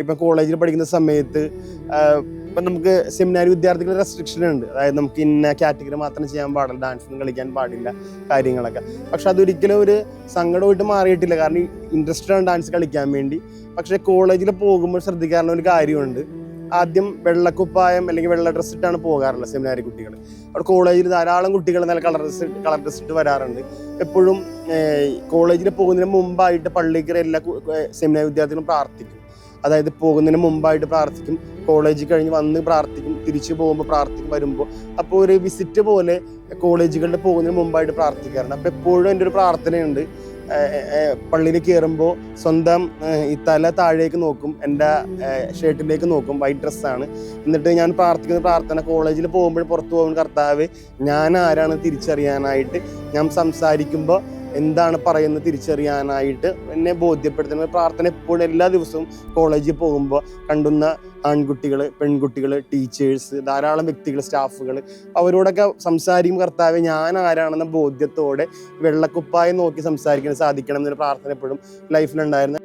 ഇപ്പം കോളേജിൽ പഠിക്കുന്ന സമയത്ത് ഇപ്പം നമുക്ക് സെമിനാരി വിദ്യാർത്ഥികളുടെ റെസ്ട്രിക്ഷൻ ഉണ്ട്. അതായത് നമുക്ക് ഇന്ന കാറ്റഗറി മാത്രം ചെയ്യാൻ പാടില്ല, ഡാൻസൊന്നും കളിക്കാൻ പാടില്ല, കാര്യങ്ങളൊക്കെ. പക്ഷെ അതൊരിക്കലും ഒരു സങ്കടമായിട്ട് മാറിയിട്ടില്ല, കാരണം ഇൻട്രസ്റ്റഡ് ആണ് ഡാൻസ് കളിക്കാൻ വേണ്ടി. പക്ഷേ കോളേജിൽ പോകുമ്പോൾ ശ്രദ്ധിക്കാറുള്ള ഒരു കാര്യമുണ്ട്. ആദ്യം വെള്ളക്കുപ്പായം അല്ലെങ്കിൽ വെള്ള ഡ്രസ്സ് ഇട്ടാണ് പോകാറുള്ളത് സെമിനാരി കുട്ടികൾ. അവിടെ കോളേജിൽ ധാരാളം കുട്ടികൾ നല്ല കളർ ഡ്രസ്സ് ഇട്ട് വരാറുണ്ട്. എപ്പോഴും കോളേജിൽ പോകുന്നതിന് മുമ്പായിട്ട് പള്ളിക്കര എല്ലാ സെമിനാരി വിദ്യാർത്ഥികളും പ്രാർത്ഥിക്കും. അതായത് പോകുന്നതിന് മുമ്പായിട്ട് പ്രാർത്ഥിക്കും, കോളേജിൽ കഴിഞ്ഞ് വന്ന് പ്രാർത്ഥിക്കും, തിരിച്ചു പോകുമ്പോൾ പ്രാർത്ഥിക്കും, വരുമ്പോൾ. അപ്പോൾ ഒരു വിസിറ്റ് പോലെ കോളേജുകളിൽ പോകുന്നതിന് മുമ്പായിട്ട് പ്രാർത്ഥിക്കാറുണ്ട്. അപ്പോൾ എപ്പോഴും എൻ്റെ ഒരു പ്രാർത്ഥനയുണ്ട്, പള്ളിയിൽ കയറുമ്പോൾ സ്വന്തം ഈ തല താഴേക്ക് നോക്കും, എൻ്റെ ഷർട്ടിലേക്ക് നോക്കും, വൈറ്റ് ഡ്രസ്സാണ്. എന്നിട്ട് ഞാൻ പ്രാർത്ഥിക്കുന്ന പ്രാർത്ഥന, കോളേജിൽ പോകുമ്പോൾ പുറത്തു പോകുന്ന കർത്താവ് ഞാൻ ആരാണ് തിരിച്ചറിയാനായിട്ട്, ഞാൻ സംസാരിക്കുമ്പോൾ എന്താണ് പറയുന്നത് തിരിച്ചറിയാനായിട്ട് എന്നെ ബോധ്യപ്പെടുത്തുന്ന പ്രാർത്ഥന എപ്പോഴും എല്ലാ ദിവസവും കോളേജിൽ പോകുമ്പോൾ കണ്ടുന്ന ആൺകുട്ടികൾ, പെൺകുട്ടികൾ, ടീച്ചേഴ്സ്, ധാരാളം വ്യക്തികൾ, സ്റ്റാഫുകൾ, അവരോടൊക്കെ സംസാരിക്കും കർത്താവ് ഞാൻ ആരാണെന്ന ബോധ്യത്തോടെ വെള്ളക്കുപ്പായം നോക്കി സംസാരിക്കാൻ സാധിക്കണം എന്നൊരു പ്രാർത്ഥന എപ്പോഴും ലൈഫിലുണ്ടായിരുന്നു.